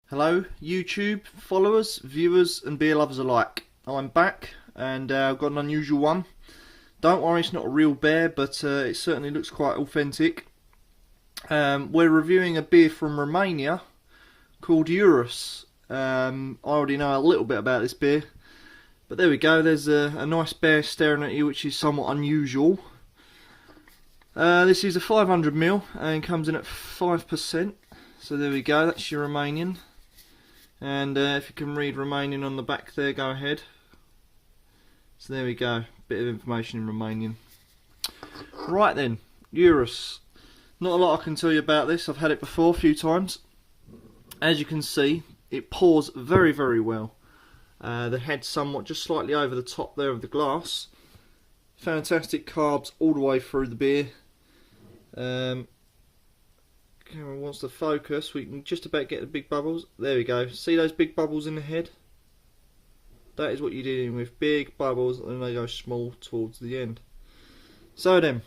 Hello YouTube followers, viewers and beer lovers alike. I'm back and I've got an unusual one. Don't worry, it's not a real bear, but it certainly looks quite authentic. We're reviewing a beer from Romania called Ursus. I already know a little bit about this beer, but there we go, there's a nice bear staring at you, which is somewhat unusual. This is a 500ml and comes in at 5%, so there we go, that's your Romanian. And if you can read Romanian on the back there, go ahead. So there we go, bit of information in Romanian. Right then, Ursus. Not a lot I can tell you about this, I've had it before a few times. As you can see, it pours very, very well. The head's somewhat just slightly over the top there of the glass. Fantastic carbs all the way through the beer. Camera wants to focus, we can just about get the big bubbles. There we go, see those big bubbles in the head? That is what you're dealing with, big bubbles, and they go small towards the end. So then,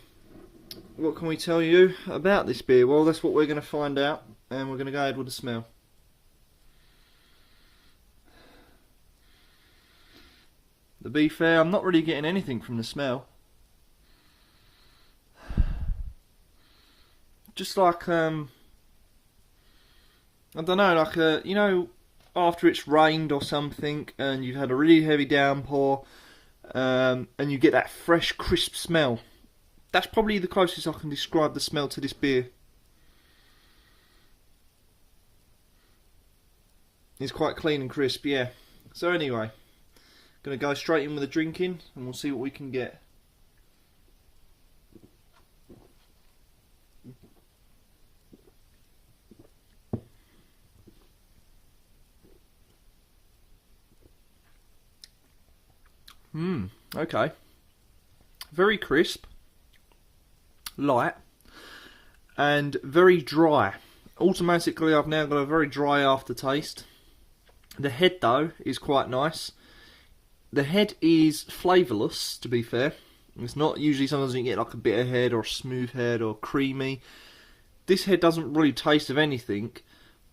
what can we tell you about this beer? Well, that's what we're going to find out, and we're going to go ahead with the smell. To be fair, I'm not really getting anything from the smell. Just like, I don't know, like, you know, after it's rained or something and you've had a really heavy downpour and you get that fresh, crisp smell. That's probably the closest I can describe the smell to this beer. It's quite clean and crisp, yeah. So anyway, going to go straight in with the drinking and we'll see what we can get. Okay. Very crisp, light, and very dry. Automatically, I've now got a very dry aftertaste. The head, though, is quite nice. The head is flavourless, to be fair. It's not usually, sometimes you get like a bitter head or a smooth head or creamy. This head doesn't really taste of anything,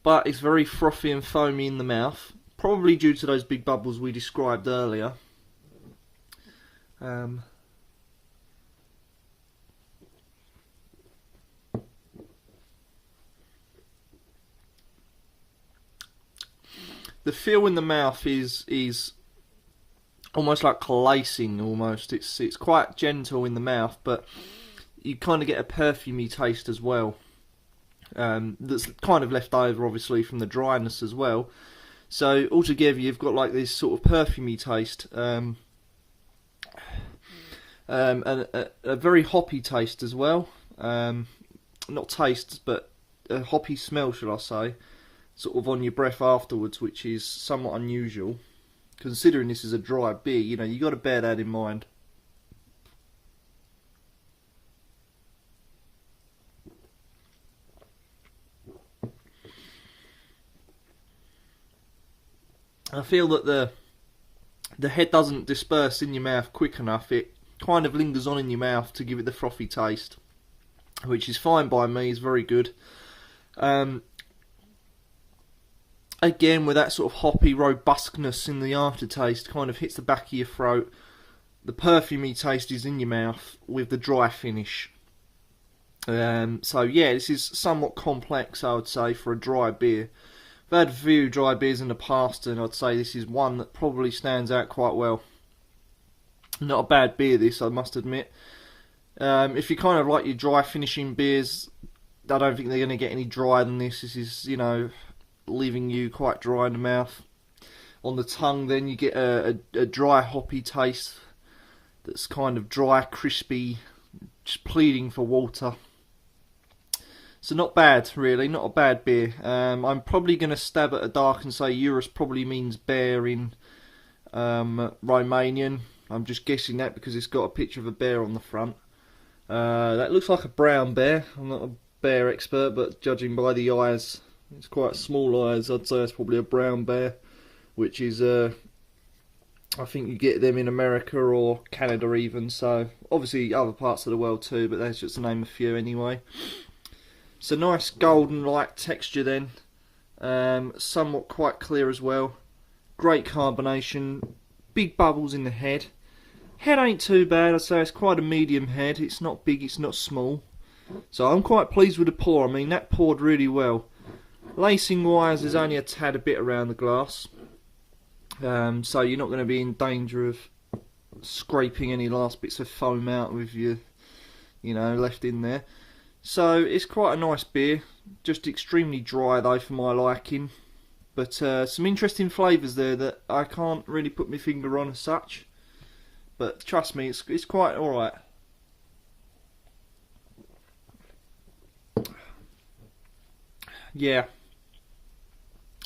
but it's very frothy and foamy in the mouth. Probably due to those big bubbles we described earlier. The feel in the mouth is almost like coalescing. Almost, it's quite gentle in the mouth, but you kind of get a perfumey taste as well. That's kind of left over, obviously, from the dryness as well. So altogether, you've got like this sort of perfumey taste. And a very hoppy taste as well. Not taste, but a hoppy smell, should I say, sort of on your breath afterwards, which is somewhat unusual. Considering this is a dry beer, you know, you got to bear that in mind. I feel that the head doesn't disperse in your mouth quick enough. It kind of lingers on in your mouth to give it the frothy taste, which is fine by me, is very good. Again, with that sort of hoppy robustness in the aftertaste, kind of hits the back of your throat. The perfumey taste is in your mouth with the dry finish. So yeah, this is somewhat complex, I would say, for a dry beer. I've had a few dry beers in the past, and I'd say this is one that probably stands out quite well. Not a bad beer, this, I must admit. If you kind of like your dry finishing beers, I don't think they're going to get any drier than this. This is, you know, leaving you quite dry in the mouth. On the tongue, then you get a dry, hoppy taste that's kind of dry, crispy, just pleading for water. So not bad, really, not a bad beer. I'm probably going to stab at a dark and say Urus probably means bear in Romanian. I'm just guessing that because it's got a picture of a bear on the front. That looks like a brown bear. I'm not a bear expert, but judging by the eyes, it's quite small eyes. I'd say it's probably a brown bear, which is, I think you get them in America or Canada even, so obviously other parts of the world too, but that's just to name a few anyway. So nice golden light texture then. somewhat quite clear as well. Great carbonation, big bubbles in the head. Head ain't too bad, I'd say it's quite a medium head. It's not big, it's not small. So I'm quite pleased with the pour. I mean, that poured really well. Lacing wise, there's only a tad a bit around the glass. So you're not going to be in danger of scraping any last bits of foam out with your, left in there. So it's quite a nice beer. Just extremely dry though for my liking. But some interesting flavours there that I can't really put my finger on as such. But trust me, it's quite alright. Yeah.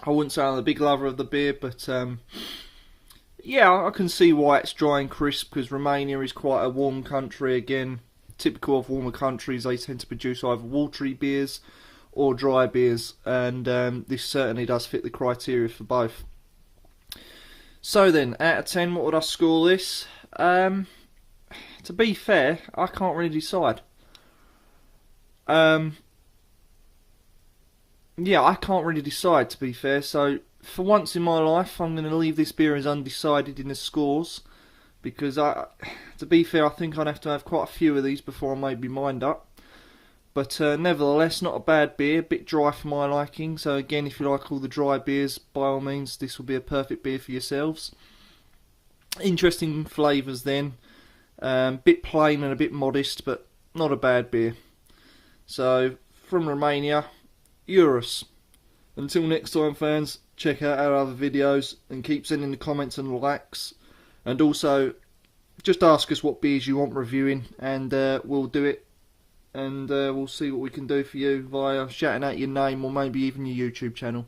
I wouldn't say I'm a big lover of the beer, but yeah, I can see why it's dry and crisp, because Romania is quite a warm country. Again, typical of warmer countries, they tend to produce either watery beers or dry beers, and this certainly does fit the criteria for both. So then, out of 10, what would I score this? To be fair, I can't really decide. Yeah, I can't really decide, to be fair, so for once in my life I'm going to leave this beer as undecided in the scores, because to be fair, I think I'd have to have quite a few of these before I made my mind up. But nevertheless, not a bad beer, a bit dry for my liking, so again, if you like all the dry beers, by all means, this will be a perfect beer for yourselves. Interesting flavours then, bit plain and a bit modest, but not a bad beer. So, from Romania, Ursus. Until next time, fans, check out our other videos and keep sending the comments and likes, and also just ask us what beers you want reviewing, and we'll do it, and we'll see what we can do for you via shouting out your name or maybe even your YouTube channel.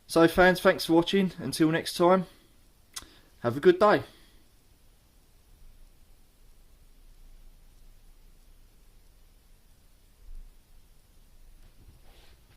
So fans, thanks for watching. Until next time, have a good day.